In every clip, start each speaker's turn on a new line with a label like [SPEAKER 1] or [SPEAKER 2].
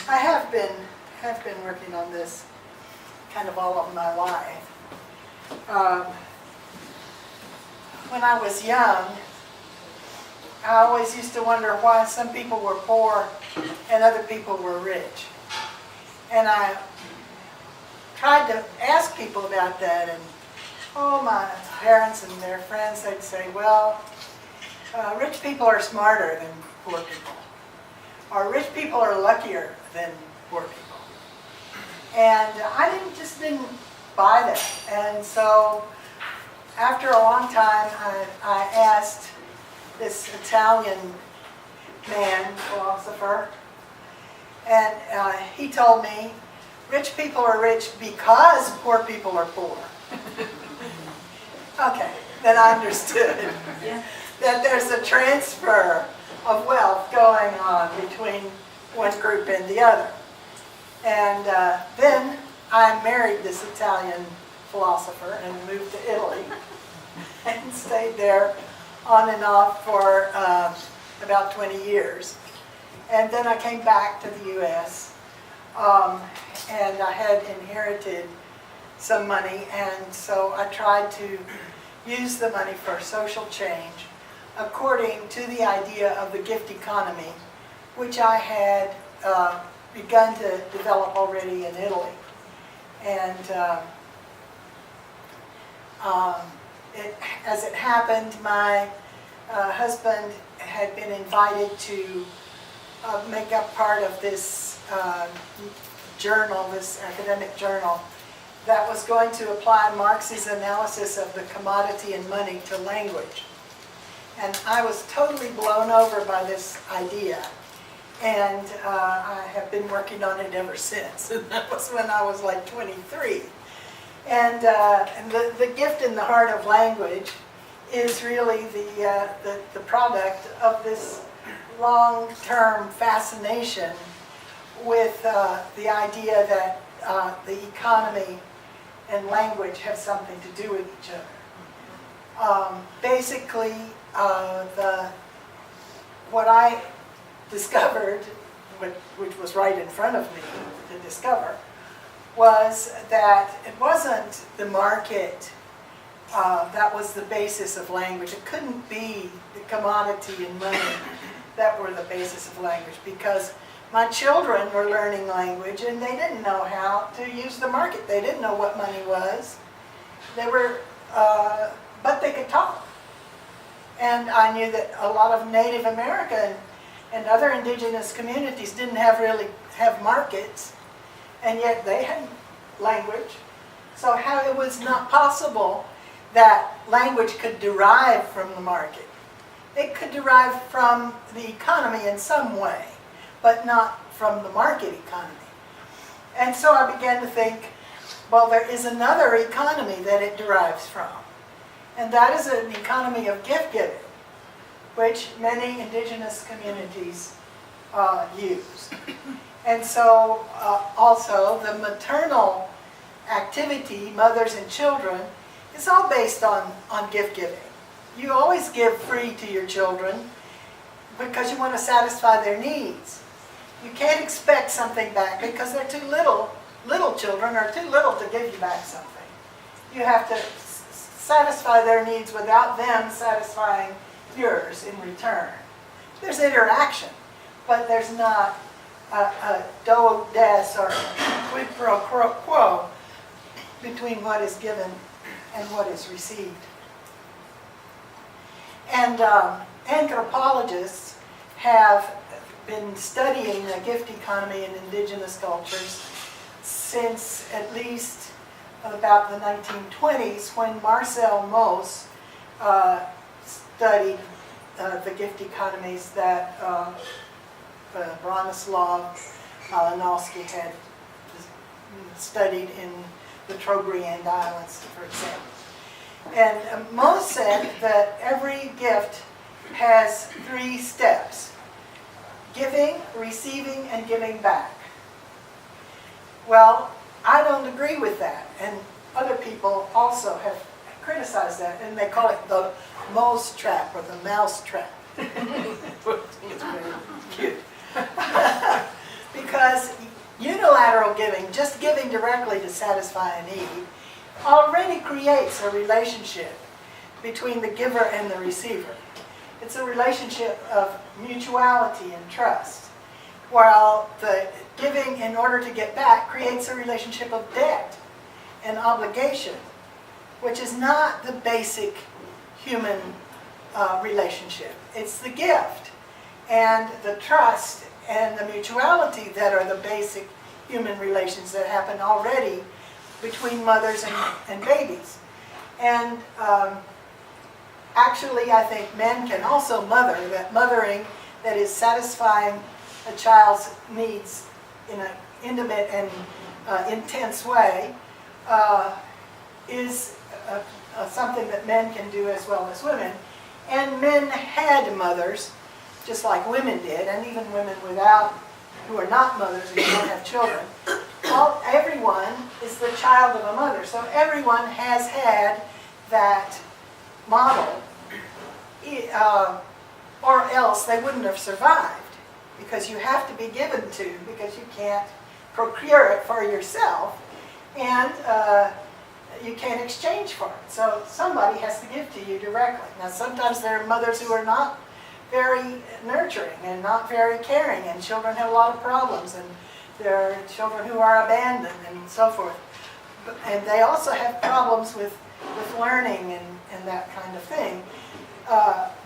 [SPEAKER 1] I have been working on this kind of all of my life. When I was young, I always used to wonder why some people were poor and other people were rich. And I tried to ask people about that, and my parents and their friends, they'd say, well, rich people are smarter than poor people. Or rich people are luckier than poor people. And I just didn't buy that. And so after a long time, I asked this Italian man, philosopher, and he told me, rich people are rich because poor people are poor. Okay, then I understood that there's a transfer of wealth going on between one group and the other. And then I married this Italian philosopher and moved to Italy and stayed there on and off for about 20 years. And then I came back to the U.S. And I had inherited some money, and so I tried to use the money for social change according to the idea of the gift economy, which I had begun to develop already in Italy. And as it happened, my husband had been invited to make up part of this journal, this academic journal, that was going to apply Marx's analysis of the commodity and money to language. And I was totally blown over by this idea. And I have been working on it ever since. And that was when I was like 23. And the gift in the heart of language is really the product of this long-term fascination with the idea that the economy and language have something to do with each other. Basically, what I discovered, which was right in front of me to discover, was that it wasn't the market that was the basis of language. It couldn't be the commodity and money that were the basis of language, because my children were learning language and they didn't know how to use the market. They didn't know what money was. They were, but they could talk. And I knew that a lot of Native American and other indigenous communities didn't really have markets, and yet they had language. So how it was not possible that language could derive from the market. It could derive from the economy in some way, but not from the market economy. And so I began to think, well, there is another economy that it derives from. And that is an economy of gift giving, which many indigenous communities use. And so also the maternal activity, mothers and children, is all based on gift giving. You always give free to your children because you want to satisfy their needs. You can't expect something back because they're too little. Little children are too little to give you back something. You have to satisfy their needs without them satisfying yours in return. There's interaction, but there's not a do des or quid pro quo between what is given and what is received. And anthropologists have been studying the gift economy in indigenous cultures since at least about the 1920s, when Marcel Mauss studied the gift economies that Bronislaw Malinowski had studied in the Trobriand Islands, for example. And Mauss said that every gift has 3 steps: giving, receiving, and giving back. Well, I don't agree with that, and other people also have criticized that, and they call it the mouse trap or the mouse trap. It's very cute. Because giving, just giving directly to satisfy a need, already creates a relationship between the giver and the receiver. It's a relationship of mutuality and trust, while the giving in order to get back creates a relationship of debt and obligation, which is not the basic human relationship. It's the gift and the trust and the mutuality that are the basic human relations that happen already between mothers and babies. And actually, I think men can also mother. That mothering that is satisfying a child's needs in an intimate and intense way is something that men can do as well as women. And men had mothers, just like women did, and even women who are not mothers and don't have children. Everyone is the child of a mother, so everyone has had that model, or else they wouldn't have survived, because you have to be given to, because you can't procure it for yourself, and you can't exchange for it. So somebody has to give to you directly. Now sometimes there are mothers who are not very nurturing and not very caring, and children have a lot of problems, and there are children who are abandoned and so forth. And they also have problems with learning and that kind of thing.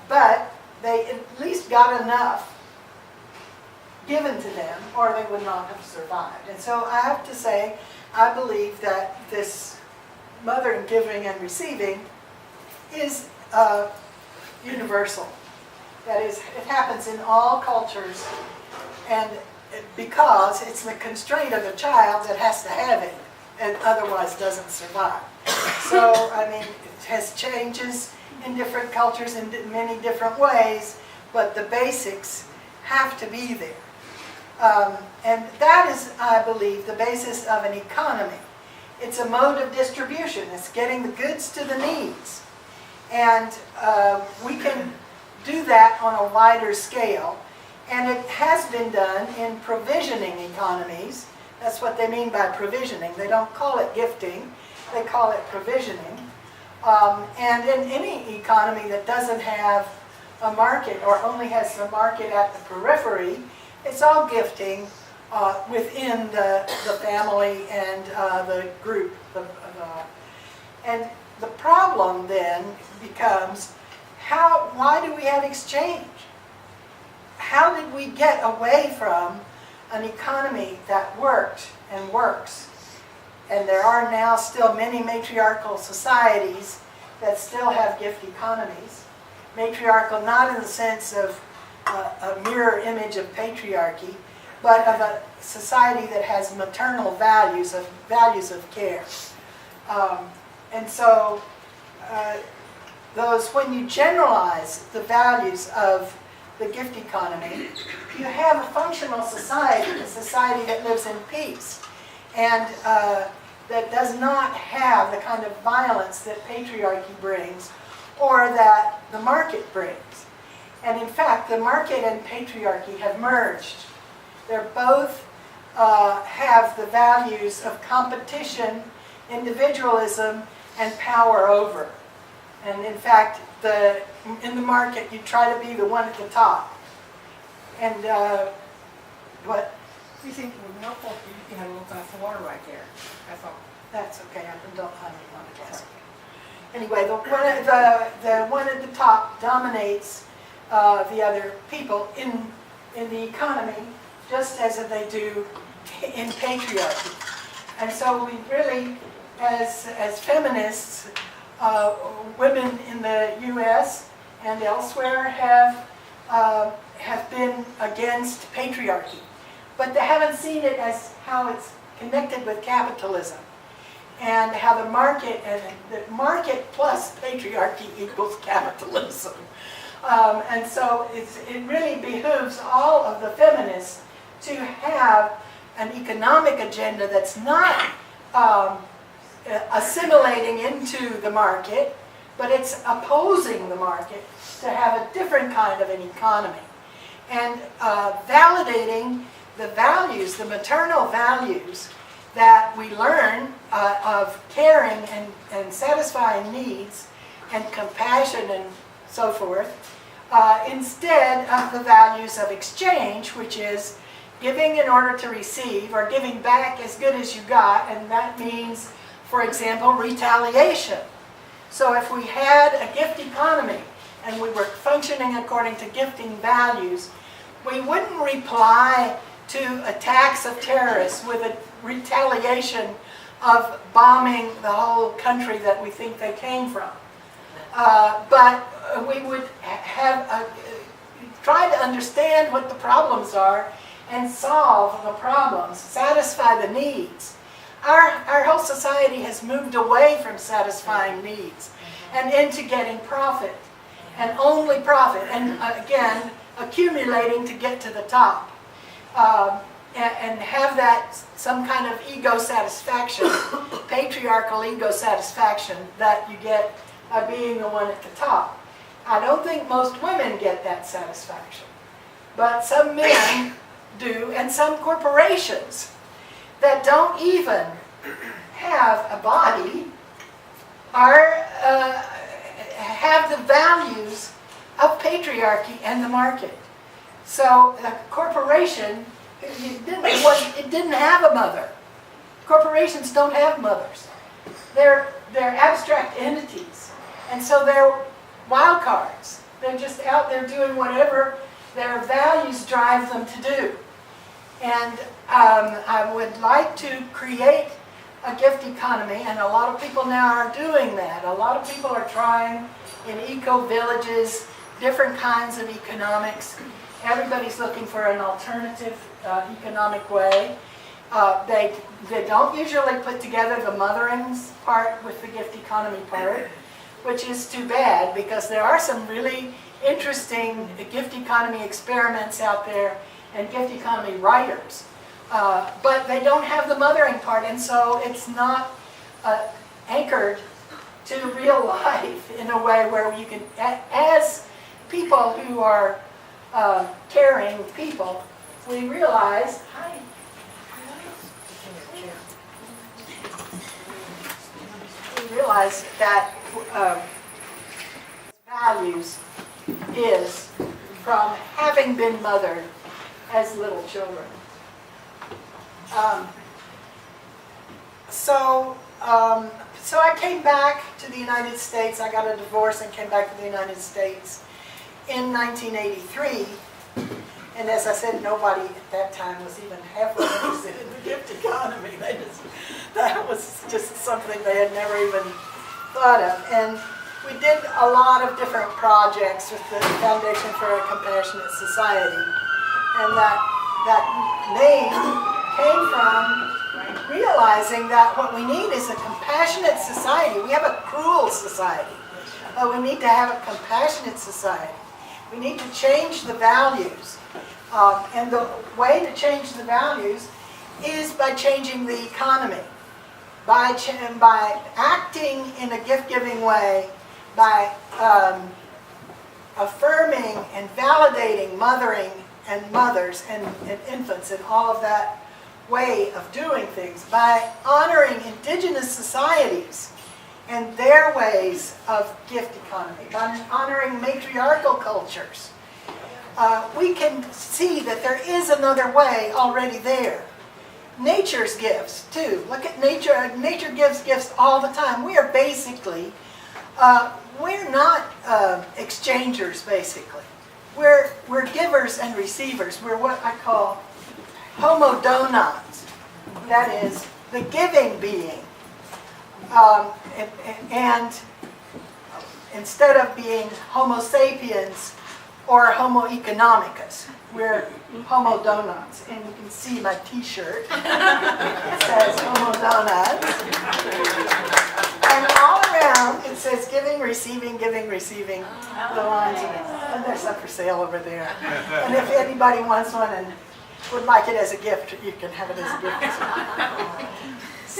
[SPEAKER 1] But they at least got enough given to them, or they would not have survived. And so I have to say, I believe that this mothering, giving, and receiving is universal. That is, it happens in all cultures, and because it's the constraint of the child that has to have it, and otherwise doesn't survive. So, I mean, it has changes in different cultures in many different ways, but the basics have to be there. And that is, I believe, the basis of an economy. It's a mode of distribution. It's getting the goods to the needs. And we can do that on a wider scale. And it has been done in provisioning economies. That's what they mean by provisioning. They don't call it gifting. They call it provisioning. And in any economy that doesn't have a market, or only has a market at the periphery, it's all gifting within the family and the group. And the problem then becomes, why do we have exchange? How did we get away from an economy that worked and works? And there are now still many matriarchal societies that still have gift economies. Matriarchal not in the sense of a mirror image of patriarchy, but of a society that has maternal values of care. And so when you generalize the values of the gift economy, you have a functional society, a society that lives in peace, and that does not have the kind of violence that patriarchy brings, or that the market brings. And in fact, the market and patriarchy have merged. They're both have the values of competition, individualism, and power over. And in fact, in the market, you try to be the one at the top. And what?
[SPEAKER 2] We think it would be helpful if you had a little glass of water right there. That's all.
[SPEAKER 1] That's okay. I don't want to guess. Anyway, the one at the top dominates the other people in the economy, just as they do in patriarchy. And so we really, as feminists, women in the U.S. and elsewhere have been against patriarchy, but they haven't seen it as how it's connected with capitalism, and how the market plus patriarchy equals capitalism. And so it really behooves all of the feminists to have an economic agenda that's not assimilating into the market, but it's opposing the market, to have a different kind of an economy. And validating the values, the maternal values, that we learn of caring and satisfying needs and compassion and so forth, instead of the values of exchange, which is giving in order to receive, or giving back as good as you got, and that means, for example, retaliation. So if we had a gift economy and we were functioning according to gifting values, we wouldn't reply to attacks of terrorists with a retaliation of bombing the whole country that we think they came from. But we would try to understand what the problems are and solve the problems, satisfy the needs. Our whole society has moved away from satisfying needs and into getting profit, and only profit, and again, accumulating to get to the top. And have that some kind of ego satisfaction, patriarchal ego satisfaction that you get by being the one at the top. I don't think most women get that satisfaction, but some men do, and some corporations that don't even have a body have the values of patriarchy and the market. So a corporation, it didn't have a mother. Corporations don't have mothers. They're abstract entities, and so they're wild cards. They're just out there doing whatever their values drive them to do. And I would like to create a gift economy, and a lot of people now are doing that. A lot of people are trying in eco-villages, different kinds of economics. Everybody's looking for an alternative economic way. They don't usually put together the mothering part with the gift economy part, which is too bad, because there are some really interesting gift economy experiments out there and gift economy writers. But they don't have the mothering part, and so it's not anchored to real life in a way where you can, as people who are caring people, we realize, that values is from having been mothered as little children. So I came back to the United States. I got a divorce and came back to the United States in 1983. And as I said, nobody at that time was even halfway interested in the gift economy. That was just something they had never even thought of. And we did a lot of different projects with the Foundation for a Compassionate Society. And that name came from realizing that what we need is a compassionate society. We have a cruel society, but we need to have a compassionate society. We need to change the values. And the way to change the values is by changing the economy, by acting in a gift-giving way, by affirming and validating mothering and mothers and infants and all of that way of doing things, by honoring indigenous societies and their ways of gift economy, by honoring matriarchal cultures. We can see that there is another way already there. Nature's gifts, too. Look at nature. Nature gives gifts all the time. We are basically, we're not exchangers, basically. We're givers and receivers. We're what I call homo donads. That is, the giving being. And instead of being homo sapiens or homo economicus, we're homo donads. And you can see my t-shirt. It says homo donads. And all around it says giving, receiving, the lines of it. And there's some for sale over there. And if anybody wants one and would like it as a gift, you can have it as a gift as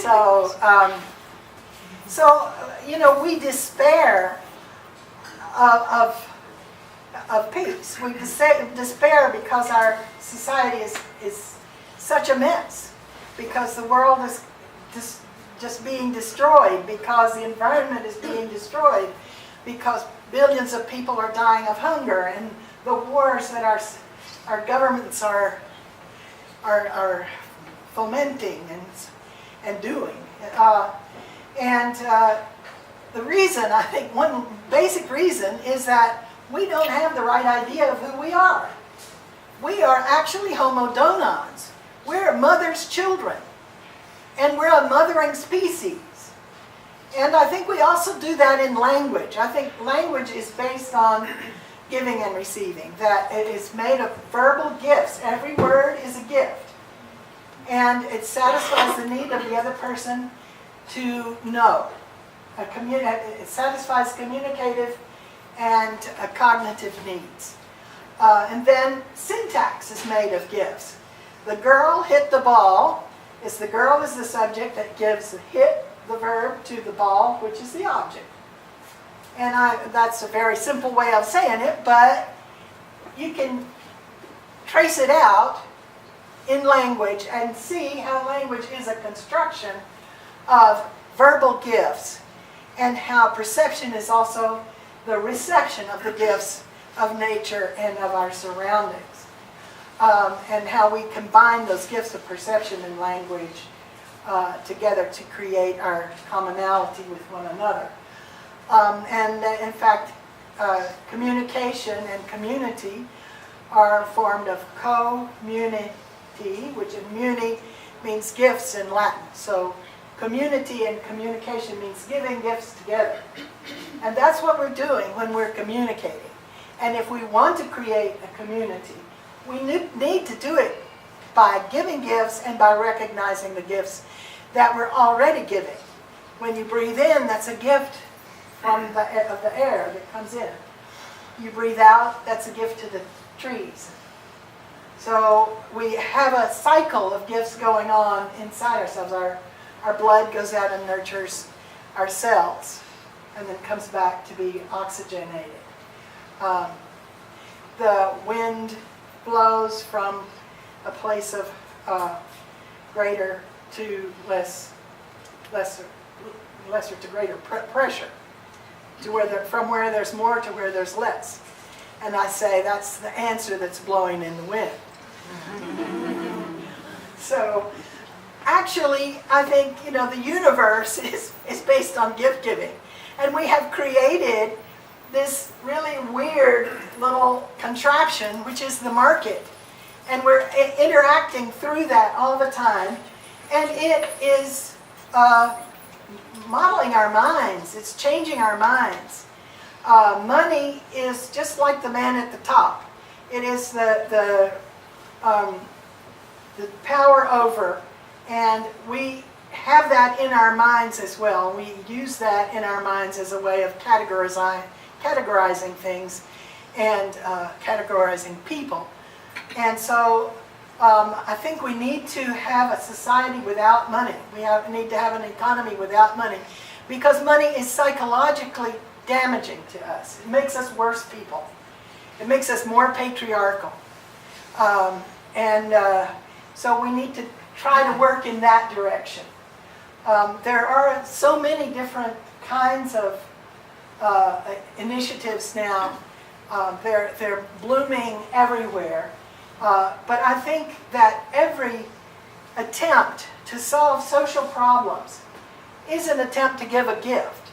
[SPEAKER 1] well. So, we despair of peace. We despair because our society is such a mess. because the world is just being destroyed, because the environment is being destroyed, because billions of people are dying of hunger, and the wars that our governments are fomenting and doing. The reason, I think one basic reason, is that we don't have the right idea of who we are. We are actually homo donans. We're a mother's children. And we're a mothering species. And I think we also do that in language. I think language is based on giving and receiving, that it is made of verbal gifts. Every word is a gift. And it satisfies the need of the other person to know. It satisfies communicative and cognitive needs. And then syntax is made of gifts. The girl hit the ball. The girl is the subject that gives hit, the verb, to the ball, which is the object. And that's a very simple way of saying it, but you can trace it out in language and see how language is a construction of verbal gifts, and how perception is also the reception of the gifts of nature and of our surroundings. And how we combine those gifts of perception and language together to create our commonality with one another. In fact, communication and community are formed of community, which in muni means gifts in Latin. So community and communication means giving gifts together. And that's what we're doing when we're communicating. And if we want to create a community, we need to do it by giving gifts and by recognizing the gifts that we're already giving. When you breathe in, that's a gift of the air that comes in. You breathe out, that's a gift to the trees. So we have a cycle of gifts going on inside ourselves. Our blood goes out and nurtures our cells and then comes back to be oxygenated. The wind blows from a place of greater to lesser to greater pressure, to from where there's more to where there's less. And I say that's the answer that's blowing in the wind. So actually, I think, the universe is based on gift giving. And we have created this really weird little contraption, which is the market. And we're interacting through that all the time. And it is modeling our minds. It's changing our minds. Money is just like the man at the top. It is the power over. And we have that in our minds as well. We use that in our minds as a way of categorizing things and categorizing people. And so I think we need to have a society without money. We need to have an economy without money, because money is psychologically damaging to us. It makes us worse people. It makes us more patriarchal. So we need to try to work in that direction. There are so many different kinds of initiatives now. They're blooming everywhere. But I think that every attempt to solve social problems is an attempt to give a gift.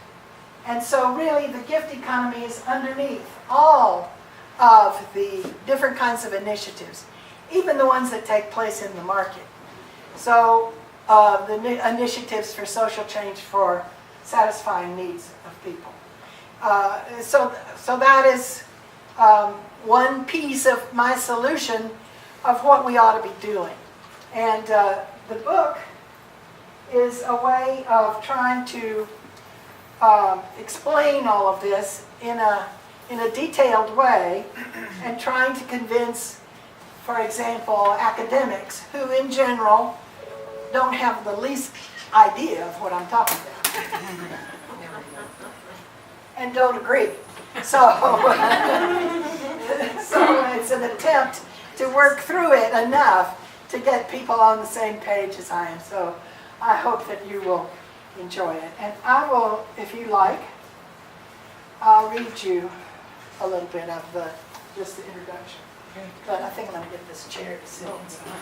[SPEAKER 1] And so really the gift economy is underneath all of the different kinds of initiatives, even the ones that take place in the market. So the initiatives for social change, for satisfying needs of people. So that is one piece of my solution of what we ought to be doing. And the book is a way of trying to explain all of this in a detailed way, and trying to convince, for example, academics who in general don't have the least idea of what I'm talking about and don't agree. So it's an attempt to work through it enough to get people on the same page as I am. So I hope that you will enjoy it. And I will, if you like, I'll read you a little bit of just the introduction. But I think I'm going to get this chair to sit inside.